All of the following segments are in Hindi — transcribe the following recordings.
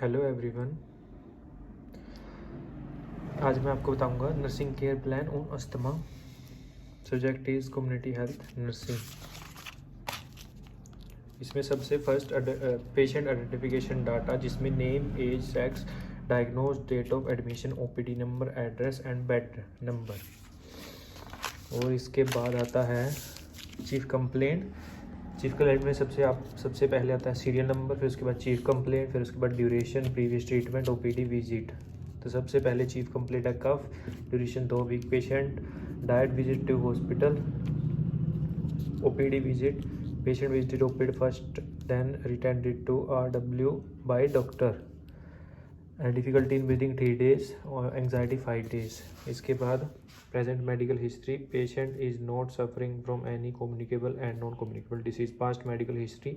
Hello everyone. आज मैं आपको बताऊंगा nursing care plan on asthma. Subject is community health nursing. इसमें सबसे फर्स्ट पेशेंट आइडेंटिफिकेशन डाटा, जिसमें name, age, sex, diagnose, date of admission, OPD number, address and bed number. और इसके बाद आता है चीफ कंप्लेंट। चीफ कंप्लेंट में सबसे पहले आता है सीरियल नंबर, फिर उसके बाद चीफ कंप्लेंट, फिर उसके बाद duration, previous treatment, OPD, visit. तो सबसे पहले चीफ कंप्लेंट है cough, duration 2 week, patient direct visit to hospital, OPD visit, patient visited OPD first then attended to RW by doctor, difficulty in breathing 3 days और एंग्जाइटी 5 days। इसके बाद present medical history, patient is not suffering from any communicable and non communicable disease. Past medical history,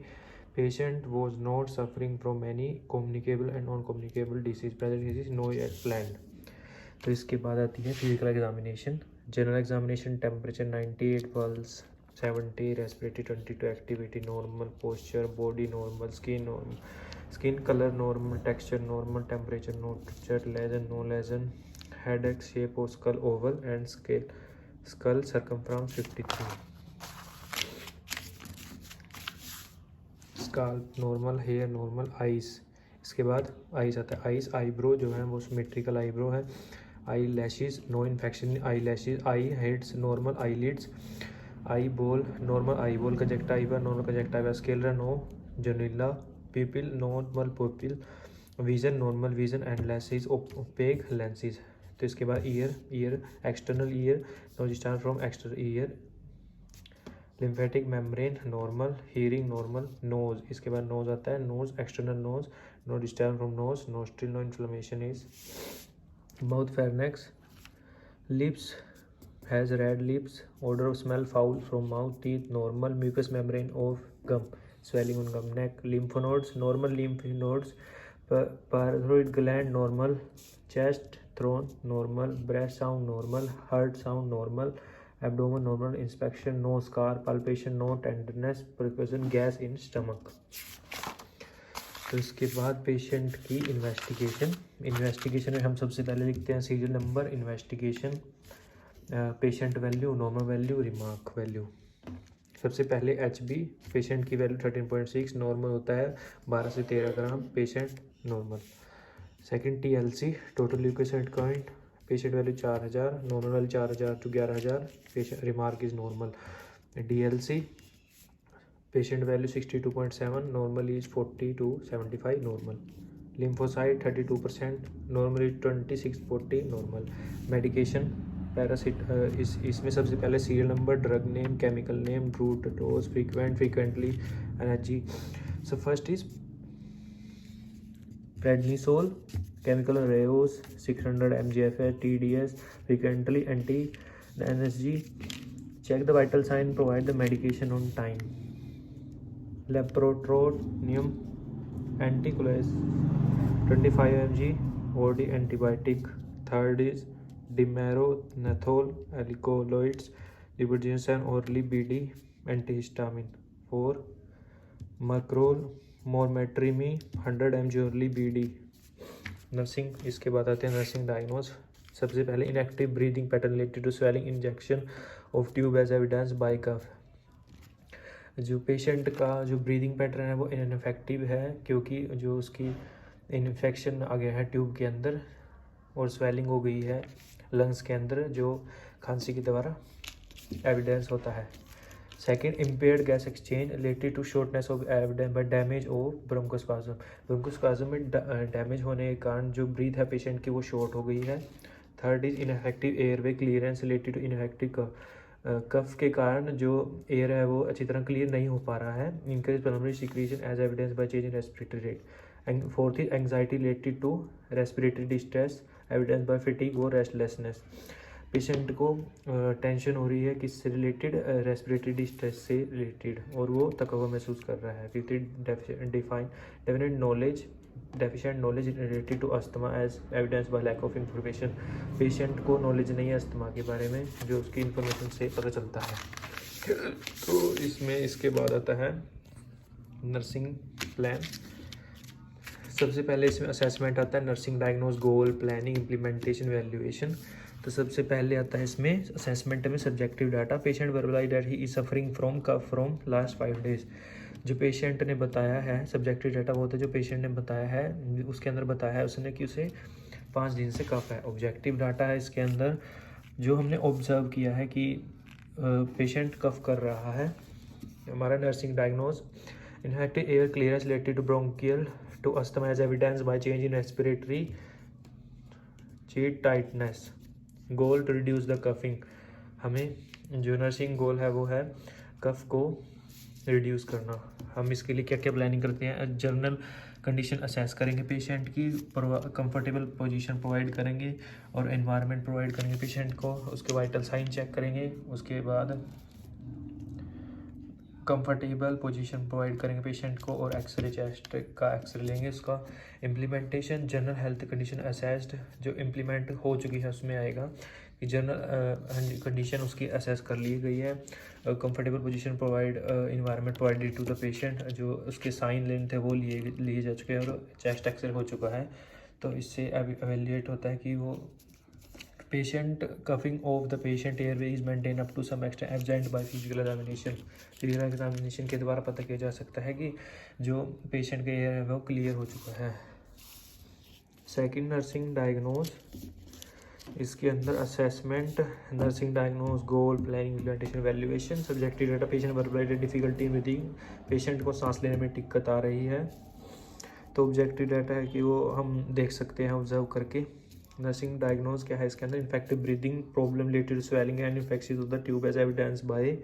patient was not suffering from any communicable and non communicable disease. Present disease no plan. तो इसके बाद आती है physical examination. General examination, temperature 98, pulse 70, respiratory 22, activity normal, posture body normal, skin colour normal, texture normal, temperature temperature, lesion no lesion, headache, shape of skull oval and skull circumference 53, scalp normal, hair normal, eyes. इसके बाद आइज आता है। आइज आईब्रो जो है वो सिमेट्रिकल आईब्रो है। Eyelashes no infection eyelashes. Eye heads normal, eyelids, eyeball normal, eyeball, conjunctiva normal, conjunctiva, sclera no जोनिला, pupil normal pupil, vision normal vision and lenses opaque lenses. तो इसके बाद ear external ear, no discharge from external ear, lymphatic membrane normal, hearing normal, nose. इसके बाद नोज आता है। Nose external nose, no discharge from nose, nostril no inflammation is. Mouth फेरनेक्स, lips has red lips, odor of smell foul from mouth, teeth normal, mucous membrane of gum, swelling on gum, neck, lymph nodes normal, lymph nodes, parathyroid gland normal, chest throne normal, breast sound normal, heart sound normal, abdomen normal, inspection no scar, palpation no tenderness, percussion gas in stomach। तो इसके बाद पेशेंट की इन्वेस्टिगेशन में हम सबसे पहले लिखते हैं serial number, investigation, patient value, normal value, remark value. सबसे पहले HB, पेशेंट की वैल्यू 13.6, नॉर्मल होता है 12 से 13 gram, patient normal. Second TLC, total leucocyte count, patient value 4000, normal value 4000 to 11000, patient remark is normal. DLC, patient value 62.7, normal is 40 to 75, normal. Lymphocyte 32%, normal is 2640, normal. Medication पैरासिट, इसमें सबसे पहले serial number, drug name, chemical name, route, dose, frequently, energy. So first is prednisolone, chemical रेओस 600 mgf TDS, frequently anti NSG, check the vital sign, provide the medication on time। लेप्रोट्रोनियम एंटीकोलेस 25 mg OD antibiotic। Third is डिमेरोनेथोल एल्कोलॉइड्स, लिबर्जिन orally BD एंटीहिस्टामिन। 4 मक्रोल मोरमेट्रीमी 100 mg orally BD। नर्सिंग, इसके बाद आते हैं नर्सिंग डायग्नोज। सबसे पहले inactive breathing pattern related to swelling, injection of tube as evidence by cough. जो पेशेंट का जो ब्रीदिंग पैटर्न है वो इनफेक्टिव है, क्योंकि जो उसकी इन्फेक्शन आ गया है ट्यूब के अंदर और स्वेलिंग हो गई है लंग्स के अंदर, जो खांसी के द्वारा एविडेंस होता है। Second, impaired gas exchange related to shortness of evidence by damage of bronchospasm. Bronchospasm में डैमेज होने के कारण जो ब्रीथ है पेशेंट की वो शॉर्ट हो गई है। Third is infective airway clearance related to infective cough के कारण जो एयर है वो अच्छी तरह क्लियर नहीं हो पा रहा है। Increase pulmonary secretion as evidence by change in respiratory rate. Fourth is anxiety related to respiratory distress, evidence by fatigue और रेस्टलेसनेस। पेशेंट को टेंशन हो रही है किससे रिलेटेड, रेस्पिरेटरी डिस्ट्रेस से रिलेटेड, और वो थका महसूस कर रहा है। Fifth, deficient knowledge related to asthma as evidence by lack of information. Patient को नॉलेज नहीं है अस्थमा के बारे में, जो उसकी इंफॉर्मेशन से पता चलता है। तो इसमें इसके बाद आता है नर्सिंग प्लान। सबसे पहले इसमें असेसमेंट आता है, nursing diagnose, goal, planning, implementation, evaluation. तो सबसे पहले आता है इसमें असेसमेंट में subjective data. Patient verbalize that he is suffering from cough from last 5 days. जो पेशेंट ने बताया है, सब्जेक्टिव डाटा वो होता है जो पेशेंट ने बताया है, उसके अंदर बताया है उसने कि उसे 5 दिन से कफ है। ऑब्जेक्टिव डाटा है इसके अंदर जो हमने ऑब्जर्व किया है कि पेशेंट कफ कर रहा है। हमारा nursing diagnose, ineffective air clearance related to bronchial to asthma as evidence by change in respiratory chest tightness. Goal to reduce the coughing. हमें जो नर्सिंग गोल है वो है कफ को रिड्यूस करना। हम इसके लिए क्या क्या प्लानिंग करते हैं, जनरल कंडीशन असेस करेंगे पेशेंट की, कंफर्टेबल पोजीशन प्रोवाइड करेंगे और एनवायरनमेंट प्रोवाइड करेंगे पेशेंट को, उसके वाइटल साइन चेक करेंगे, उसके बाद कंफर्टेबल पोजीशन प्रोवाइड करेंगे पेशेंट को और एक्सरे, चेस्ट का एक्सरे लेंगे उसका। Implementation, general health condition assessed, जो इम्प्लीमेंट हो चुकी है उसमें आएगा कि जनरल कंडीशन उसकी असेस कर ली गई है। Comfortable position provide, environment provided to the patient, जो उसके साइन लेने थे वो लिए जा चुके हैं और चेस्ट एक्सरे हो चुका है। तो इससे एवेल्यूएट होता है कि वो patient coughing of the patient airway is maintain up to some extent absent by physical examination. Physical examination के द्वारा पता किया जा सकता है कि जो पेशेंट का एयर है वो क्लियर हो चुका है। सेकंड, नर्सिंग डायग्नोस, इसके अंदर assessment, nursing diagnose, goal, planning, implementation, valuation. Subjective data, patient verbalise difficulty breathing, patient को सांस लेने में दिक्कत आ रही है। तो ऑब्जेक्टिव डाटा है कि वो हम देख सकते हैं ऑब्जर्व करके। नर्सिंग डायग्नोस क्या है इसके अंदर, infective breathing problem related swelling and infection of the tube as evidence by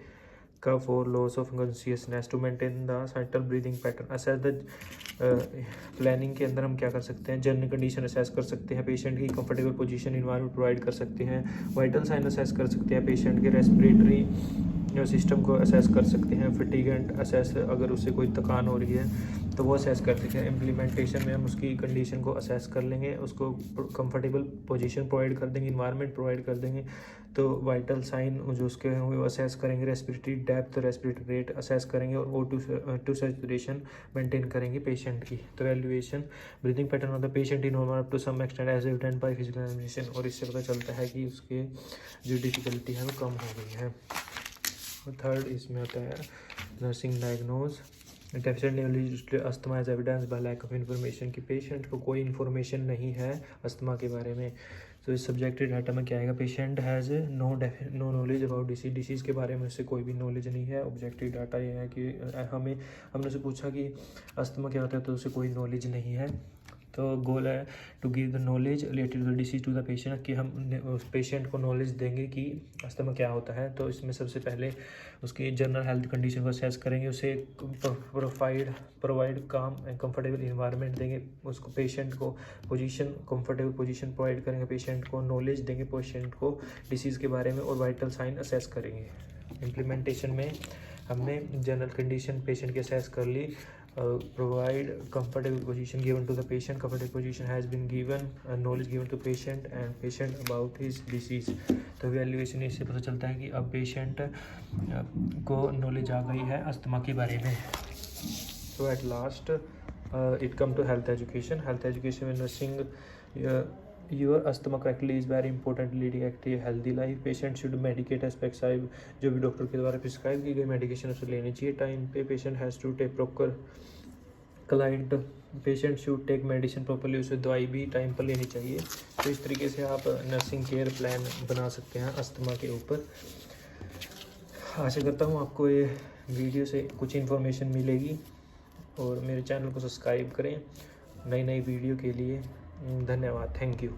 cough और loss of consciousness to maintain the vital breathing pattern. Assess the planning के अंदर हम क्या कर सकते हैं, जनरल कंडीशन असेस कर सकते हैं, पेशेंट की कंफर्टेबल पोजीशन इन्वायरमेंट प्रोवाइड कर सकते हैं, वाइटल साइन असेस कर सकते हैं, पेशेंट के रेस्पिरेटरी सिस्टम को असेस कर सकते हैं, फटीग एंड असेस, अगर उससे कोई थकान हो रही है तो वो असेस कर सकते हैं। इम्प्लीमेंटेशन में हम उसकी कंडीशन को असेस कर लेंगे, उसको कंफर्टेबल पोजीशन प्रोवाइड कर देंगे, इन्वायरमेंट प्रोवाइड कर देंगे। तो वाइटल साइन जो उसके हैं वो असेस करेंगे, respiratory depth, respiratory rate assess करेंगे और O2 सैचुरेशन मेंटेन करेंगे पेशेंट की। तो valuation, breathing pattern of the patient in normal up to some extent as evident by physical examination, और इससे पता चलता है कि उसके जो डिफिकल्टी है वो कम हो गई है। थर्ड इसमें आता है nursing diagnose, deficient knowledge asthma as evidence by lack of information, कि पेशेंट को कोई इन्फॉर्मेशन नहीं है अस्थमा के बारे में। तो इस सब्जेक्टिव डाटा में क्या आएगा, patient has no knowledge about disease के बारे में उससे कोई भी नॉलेज नहीं है। ऑब्जेक्टिव डाटा ये है कि हमने उसे पूछा कि अस्थमा क्या होता है तो उसे कोई नॉलेज नहीं है। तो गोल है to give the knowledge related to the disease to the patient, कि हम उस पेशेंट को नॉलेज देंगे कि अस्थमा क्या होता है। तो इसमें सबसे पहले उसकी जनरल हेल्थ कंडीशन को असेस करेंगे, उसे प्रोवाइड काम एंड कंफर्टेबल इन्वायरमेंट देंगे, उसको पेशेंट को कंफर्टेबल पोजीशन प्रोवाइड करेंगे, पेशेंट को नॉलेज देंगे पेशेंट को डिसीज़ के बारे में और वाइटल साइन असेस करेंगे। इम्प्लीमेंटेशन में हमने जनरल कंडीशन पेशेंट की असेस कर ली, provide comfortable position given to the patient, comfortable position has been given, knowledge given to patient and patient about his disease। तो वैल्यूएशन इससे पता चलता है कि अब पेशेंट को नॉलेज आ गई है अस्थमा के बारे में। तो at last it come to health education. Health education में nursing your asthma correctly is very important leading active healthy life. Patient should medicate as prescribed, जो भी डॉक्टर के द्वारा प्रिस्क्राइब की गई मेडिकेशन उसे लेनी चाहिए टाइम पे। Patient has to take proper client, patient should take medicine properly, उसे दवाई भी टाइम पर लेनी चाहिए। तो इस तरीके से आप नर्सिंग केयर प्लान बना सकते हैं अस्थमा के ऊपर। आशा करता हूँ आपको ये वीडियो से कुछ इन्फॉर्मेशन मिलेगी और मेरे चैनल को सब्सक्राइब करें नई वीडियो के लिए। धन्यवाद, थैंक यू।